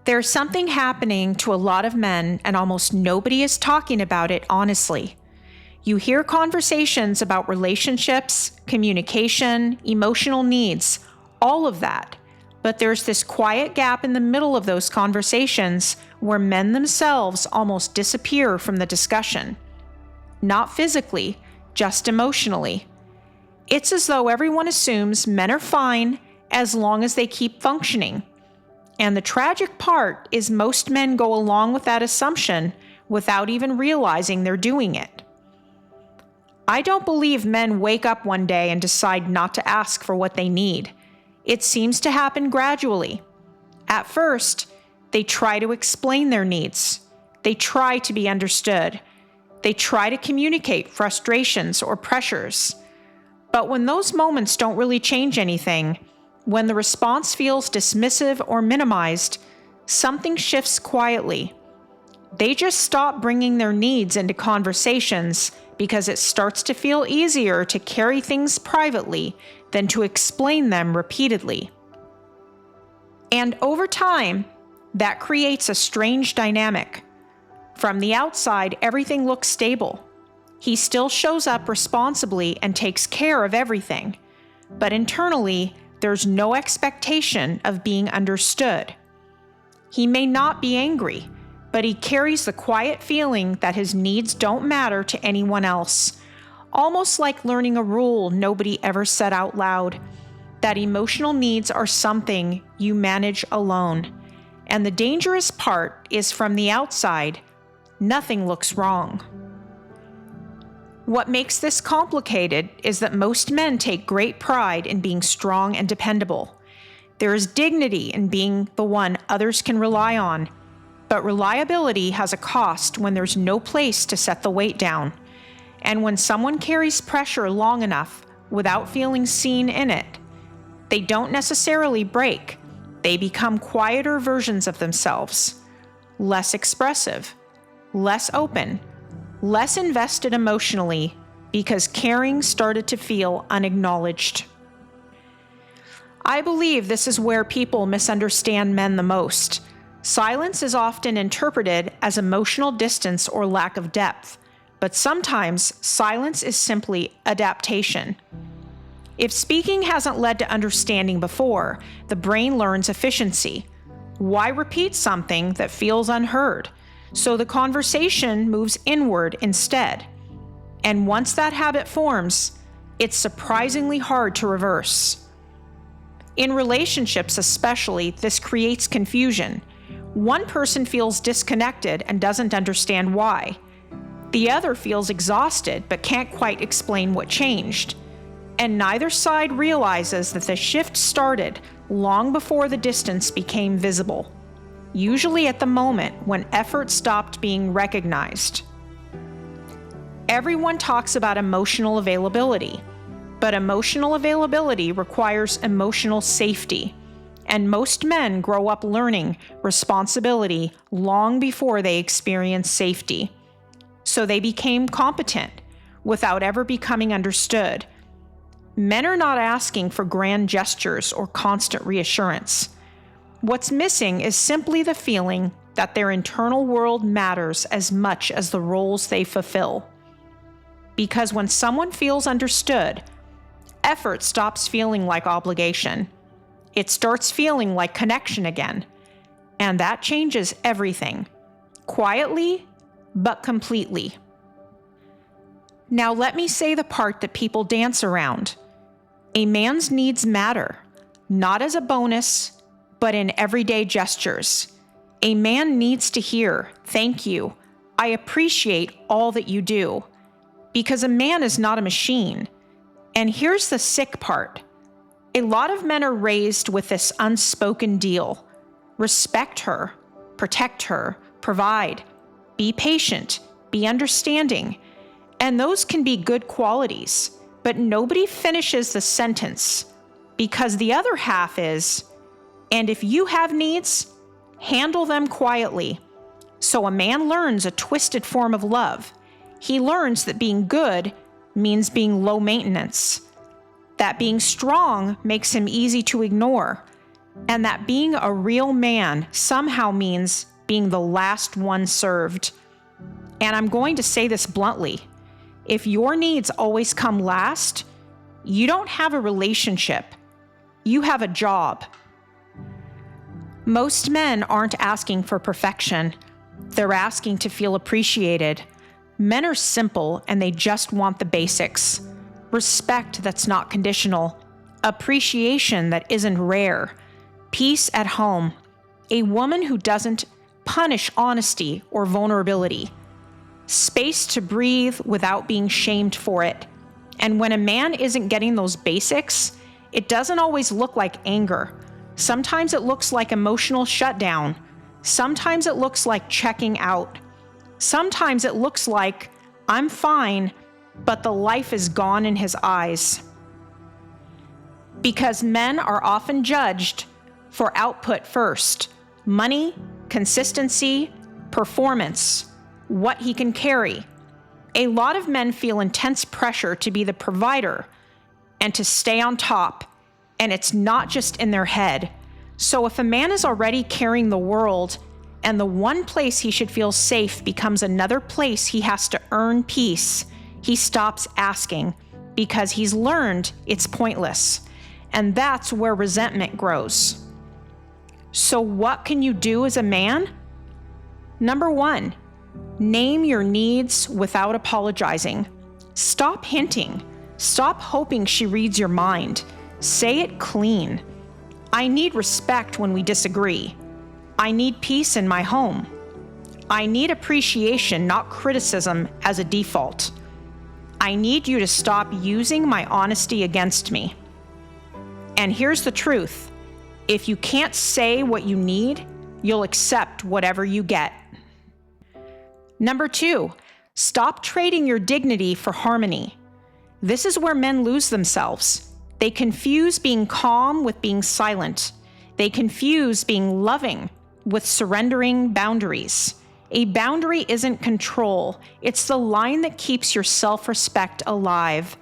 There's something happening to a lot of men, and almost nobody is talking about it honestly. You hear conversations about relationships, communication, emotional needs, all of that. But there's this quiet gap in the middle of those conversations where men themselves almost disappear from the discussion. Not physically, just emotionally. It's as though everyone assumes men are fine as long as they keep functioning. And the tragic part is most men go along with that assumption without even realizing they're doing it. I don't believe men wake up one day and decide not to ask for what they need. It seems to happen gradually. At first, they try to explain their needs. They try to be understood. They try to communicate frustrations or pressures. But when those moments don't really change anything, when the response feels dismissive or minimized, something shifts quietly. They just stop bringing their needs into conversations because it starts to feel easier to carry things privately than to explain them repeatedly. And over time, that creates a strange dynamic. From the outside, everything looks stable. He still shows up responsibly and takes care of everything. But internally, there's no expectation of being understood. He may not be angry, but he carries the quiet feeling that his needs don't matter to anyone else, almost like learning a rule nobody ever said out loud, that emotional needs are something you manage alone. And the dangerous part is from the outside, nothing looks wrong. What makes this complicated is that most men take great pride in being strong and dependable. There is dignity in being the one others can rely on, but reliability has a cost when there's no place to set the weight down. And when someone carries pressure long enough without feeling seen in it, they don't necessarily break. They become quieter versions of themselves, less expressive, less open, less invested emotionally because caring started to feel unacknowledged. I believe this is where people misunderstand men the most. Silence is often interpreted as emotional distance or lack of depth, but sometimes silence is simply adaptation. If speaking hasn't led to understanding before, the brain learns efficiency. Why repeat something that feels unheard? So the conversation moves inward instead. And once that habit forms, it's surprisingly hard to reverse. In relationships especially, this creates confusion. One person feels disconnected and doesn't understand why. The other feels exhausted but can't quite explain what changed. And neither side realizes that the shift started long before the distance became visible. Usually at the moment when effort stopped being recognized. Everyone talks about emotional availability, but emotional availability requires emotional safety, and most men grow up learning responsibility long before they experience safety. So they became competent without ever becoming understood. Men are not asking for grand gestures or constant reassurance. What's missing is simply the feeling that their internal world matters as much as the roles they fulfill. Because when someone feels understood, effort stops feeling like obligation. It starts feeling like connection again. And that changes everything. Quietly, but completely. Now let me say the part that people dance around. A man's needs matter, not as a bonus, but in everyday gestures. A man needs to hear, "Thank you. I appreciate all that you do." Because a man is not a machine. And here's the sick part. A lot of men are raised with this unspoken deal. Respect her, protect her, provide, be patient, be understanding. And those can be good qualities, but nobody finishes the sentence because the other half is, and if you have needs, handle them quietly. So a man learns a twisted form of love. He learns that being good means being low maintenance, that being strong makes him easy to ignore, and that being a real man somehow means being the last one served. And I'm going to say this bluntly. If your needs always come last, you don't have a relationship. You have a job. Most men aren't asking for perfection. They're asking to feel appreciated. Men are simple and they just want the basics. Respect that's not conditional. Appreciation that isn't rare. Peace at home. A woman who doesn't punish honesty or vulnerability. Space to breathe without being shamed for it. And when a man isn't getting those basics, it doesn't always look like anger. Sometimes it looks like emotional shutdown. Sometimes it looks like checking out. Sometimes it looks like, I'm fine, but the life is gone in his eyes. Because men are often judged for output first. Money, consistency, performance, what he can carry. A lot of men feel intense pressure to be the provider and to stay on top, and it's not just in their head. So if a man is already carrying the world and the one place he should feel safe becomes another place he has to earn peace, he stops asking because he's learned it's pointless. And that's where resentment grows. So what can you do as a man? Number 1, name your needs without apologizing. Stop hinting. Stop hoping she reads your mind. Say it clean. I need respect when we disagree. I need peace in my home. I need appreciation, not criticism, as a default. I need you to stop using my honesty against me. And here's the truth. If you can't say what you need, you'll accept whatever you get. Number 2, stop trading your dignity for harmony. This is where men lose themselves. They confuse being calm with being silent. They confuse being loving with surrendering boundaries. A boundary isn't control. It's the line that keeps your self-respect alive.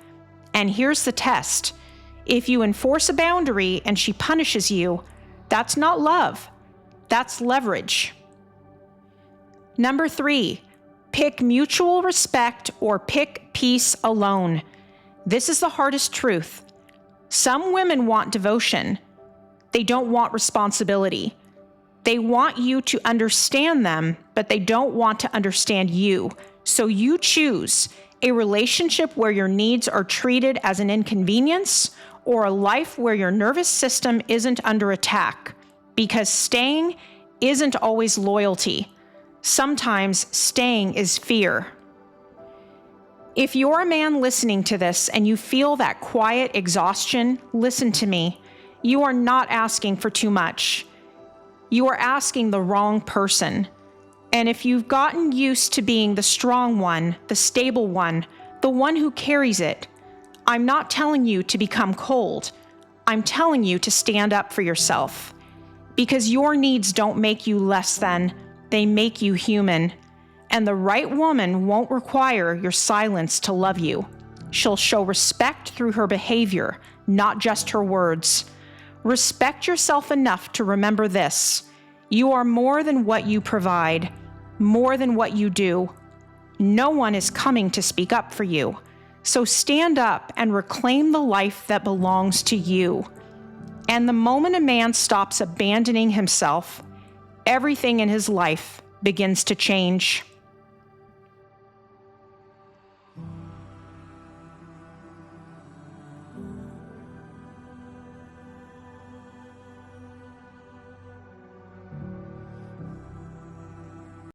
And here's the test. If you enforce a boundary and she punishes you, that's not love. That's leverage. Number 3, pick mutual respect or pick peace alone. This is the hardest truth. Some women want devotion. They don't want responsibility. They want you to understand them, but they don't want to understand you. So you choose a relationship where your needs are treated as an inconvenience, or a life where your nervous system isn't under attack, because staying isn't always loyalty. Sometimes staying is fear. If you're a man listening to this and you feel that quiet exhaustion, listen to me. You are not asking for too much. You are asking the wrong person. And if you've gotten used to being the strong one, the stable one, the one who carries it, I'm not telling you to become cold. I'm telling you to stand up for yourself. Because your needs don't make you less than, they make you human. And the right woman won't require your silence to love you. She'll show respect through her behavior, not just her words. Respect yourself enough to remember this. You are more than what you provide, more than what you do. No one is coming to speak up for you. So stand up and reclaim the life that belongs to you. And the moment a man stops abandoning himself, everything in his life begins to change.